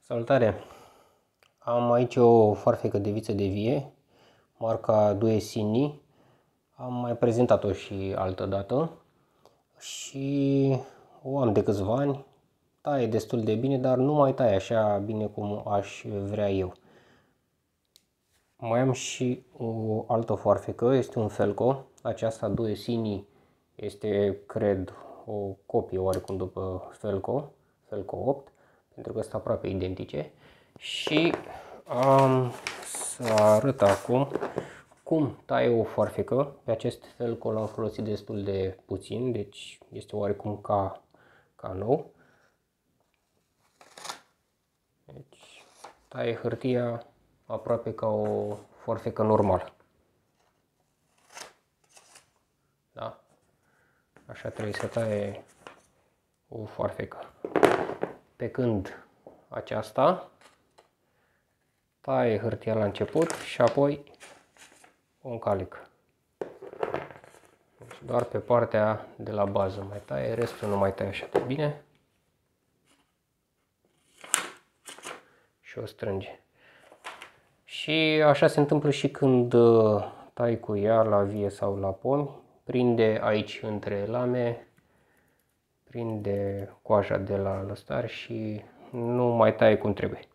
Salutare! Am aici o foarfecă de viță de vie, marca Duesini. Am mai prezentat-o și altă dată și o am de câțiva ani. Taie destul de bine, dar nu mai taie așa bine cum aș vrea eu. Mai am și o altă foarfecă, este un Felco. Aceasta Duesini este, cred, o copie oarecum după Felco 8, pentru că sunt aproape identice. Și am să arăt acum cum taie o foarfecă. Pe acest Felco l-am folosit destul de puțin, deci este oarecum ca nou. Deci taie hârtia aproape ca o foarfecă normală. Da? Așa trebuie să taie o foarfecă. Pe când aceasta taie hârtia la început și apoi o încalică. Deci doar pe partea de la bază mai taie, restul nu mai taie așa de bine. Și o strânge. Și așa se întâmplă și când tai cu ea la vie sau la pomi. Prinde aici între lame, prinde coaja de la lăstar și nu mai taie cum trebuie.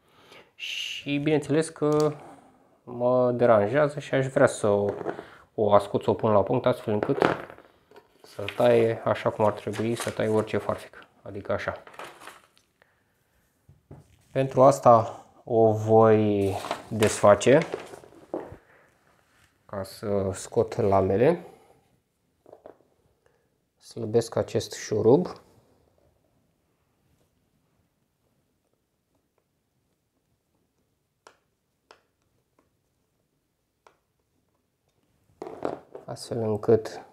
Și bineînțeles că mă deranjează și aș vrea să o ascult, să o pun la punct astfel încât să taie așa cum ar trebui să taie orice foarfecă, adică așa. Pentru asta o voi desface ca să scot lamele. Slăbesc acest șurub. Astfel încât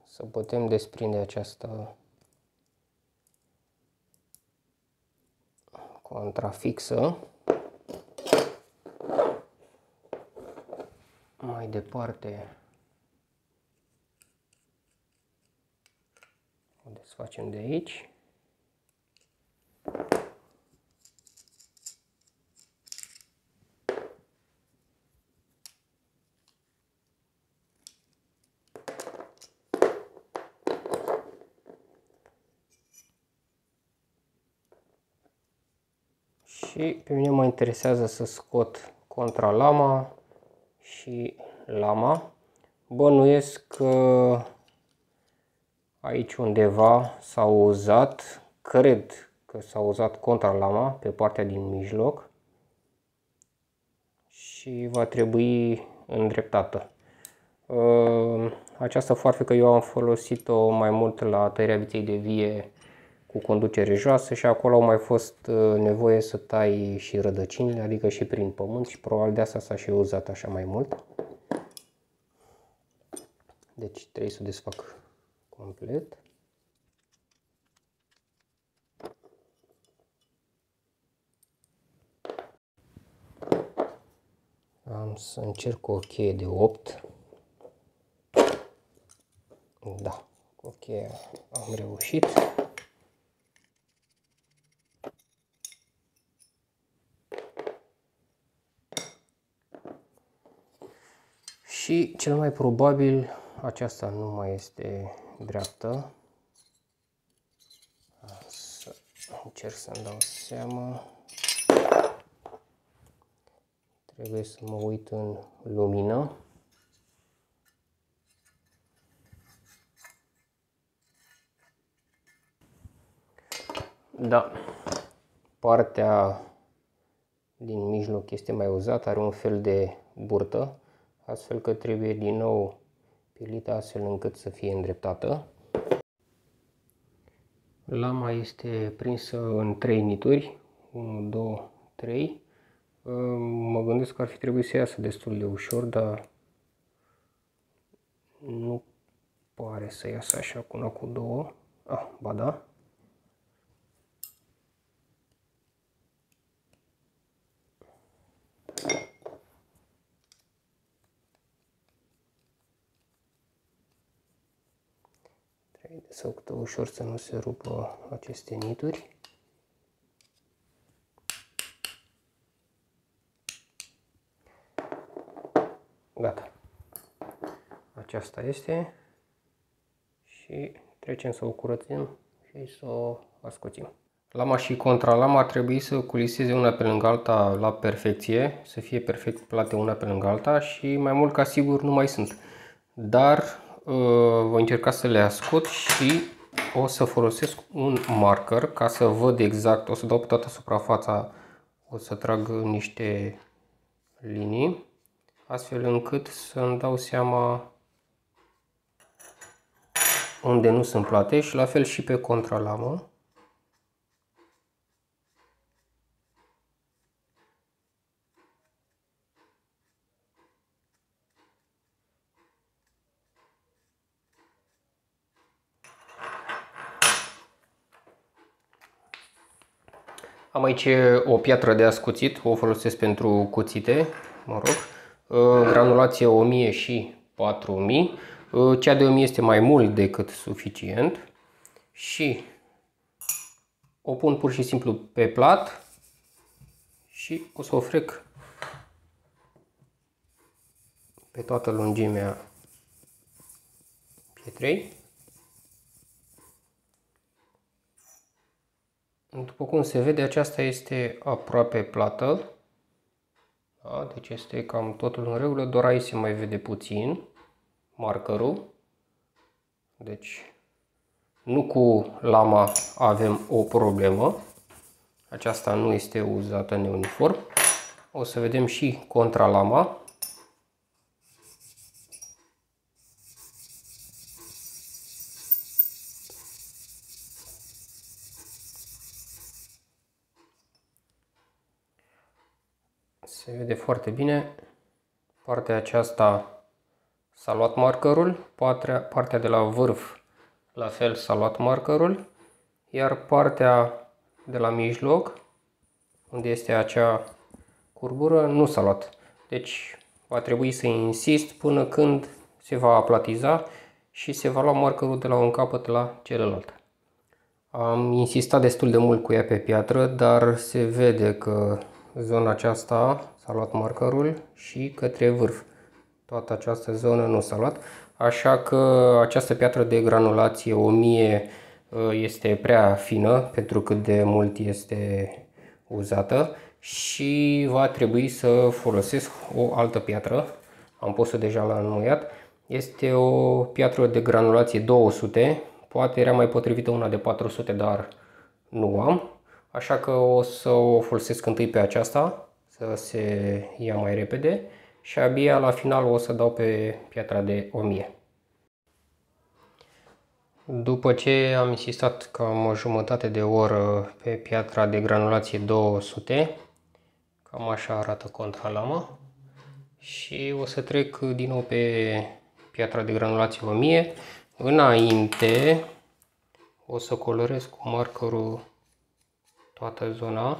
să putem desprinde această contrafixă. Mai departe o desfacem de aici. Și pe mine mă interesează să scot contralama și lama. Bănuiesc că aici undeva s-a uzat, cred că s-a uzat contralama pe partea din mijloc și va trebui îndreptată. Această foarfecă eu am folosit-o mai mult la tăierea viței de vie cu conducere joasă și acolo au mai fost nevoie să tai și rădăcinile, adică și prin pământ, și probabil de asta s-a și uzat așa mai mult. Deci trebuie să o desfac complet. Am să încerc cu o cheie de 8. Da, cu o cheie am reușit. Și cel mai probabil aceasta nu mai este dreaptă. Să încerc să-mi dau seama. Trebuie să mă uit în lumină. Da, partea din mijloc este mai uzată, are un fel de burtă, astfel că trebuie din nou pilită astfel încât să fie îndreptată. Lama este prinsă în 3 nituri, 1, 2, 3. Mă gândesc că ar fi trebuit să iasă destul de ușor, dar nu pare să iasă așa cu una cu două. Ba da. Trebuie să făcută ușor să nu se rupă aceste nituri. Gata. Aceasta este. Și trecem să o curățăm și să o ascuțim. Lama și contralama ar trebui să culiseze una pe lângă alta la perfecție, să fie perfect plate una pe lângă alta și mai mult ca sigur nu mai sunt. Dar voi încerca să le ascot și o să folosesc un marker ca să văd exact, o să dau pe toată suprafața, o să trag niște linii, astfel încât să-mi dau seama unde nu sunt plate și la fel și pe contralamă. Am aici o piatră de ascuțit, o folosesc pentru cuțite, mă rog, granulație 1000 și 4000, cea de 1000 este mai mult decât suficient și o pun pur și simplu pe plat și o să o frec pe toată lungimea pietrei. După cum se vede, aceasta este aproape plată. Da, deci este cam totul în regulă, doar aici se mai vede puțin markerul. Deci nu cu lama avem o problemă. Aceasta nu este uzată neuniform. O să vedem și contralama. Se vede foarte bine. Partea aceasta s-a luat markerul, partea de la vârf la fel s-a luat markerul, iar partea de la mijloc, unde este acea curbură, nu s-a luat. Deci va trebui să insist până când se va aplatiza și se va lua markerul de la un capăt la celălalt. Am insistat destul de mult cu ea pe piatră, dar se vede că zona aceasta s-a luat markerul și către vârf. Toată această zonă nu s-a luat, așa că această piatră de granulație 1000 este prea fină pentru cât de mult este uzată și va trebui să folosesc o altă piatră. Am pus-o deja la înmuiat. Este o piatră de granulație 200, poate era mai potrivită una de 400, dar nu am. Așa că o să o folosesc întâi pe aceasta, să se ia mai repede și abia la final o să dau pe piatra de 1000. După ce am insistat cam o jumătate de oră pe piatra de granulație 200, cam așa arată contralama, și o să trec din nou pe piatra de granulație 1000. Înainte o să colorez cu markerul toată zona.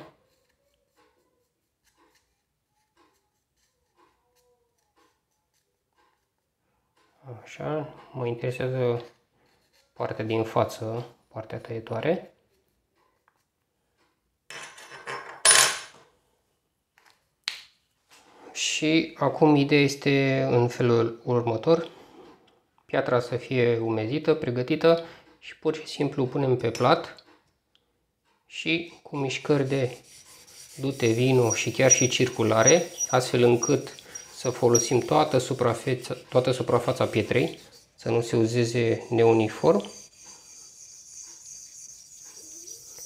Așa, mă interesează partea din față, partea tăietoare. Și acum ideea este în felul următor. Piatra să fie umezită, pregătită și pur și simplu punem pe plat și cu mișcări de dute vino și chiar și circulare, astfel încât să folosim toată suprafața pietrei, să nu se uzeze neuniform.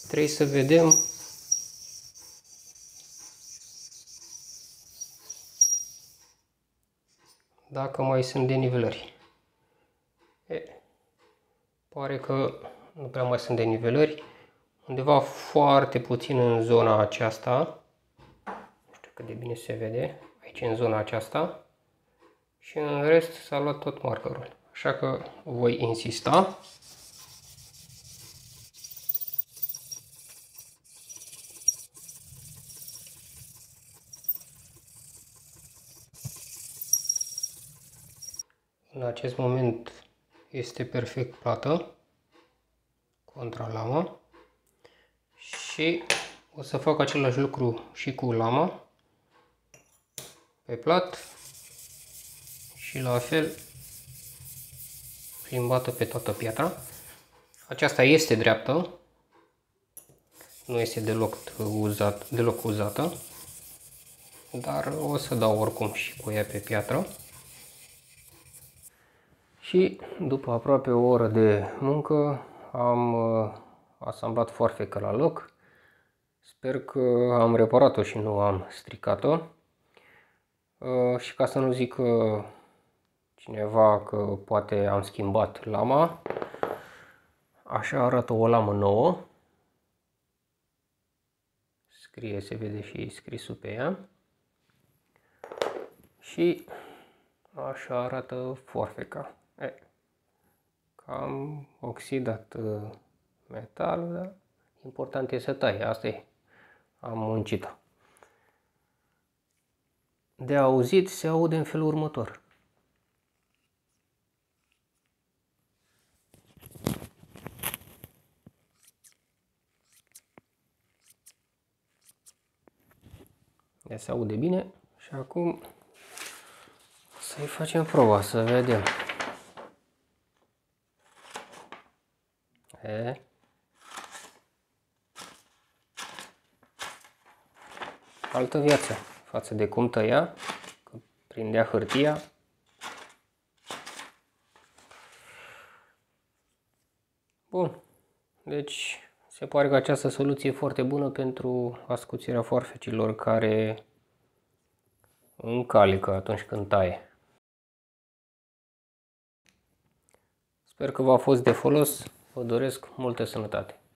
Trebuie să vedem dacă mai sunt denivelări. Pare că nu prea mai sunt denivelări. Undeva foarte puțin în zona aceasta. Nu știu cât de bine se vede. Aici în zona aceasta. Și în rest s-a luat tot markerul. Așa că voi insista. În acest moment este perfect plată contralama și o să fac același lucru și cu lama pe plat și la fel plimbată pe toată piatra. Aceasta este dreaptă, nu este deloc uzată, dar o să dau oricum și cu ea pe piatră. Și după aproape o oră de muncă am asamblat foarfeca la loc. Sper că am reparat-o și nu am stricat-o. Și ca să nu zică cineva că poate am schimbat lama, așa arată o lamă nouă. Se vede și scrisul pe ea. Și așa arată foarfeca. Cam oxidat metalul, dar important e să tai, asta e. Am muncit-o. De auzit se aude în felul următor. Se aude bine și acum să-i facem proba, să vedem. Altă viață față de cum tăia, că prindea hârtia. Bun, deci se pare că această soluție e foarte bună pentru ascuțirea foarfecilor care încalică atunci când taie. Sper că v-a fost de folos, vă doresc multă sănătate.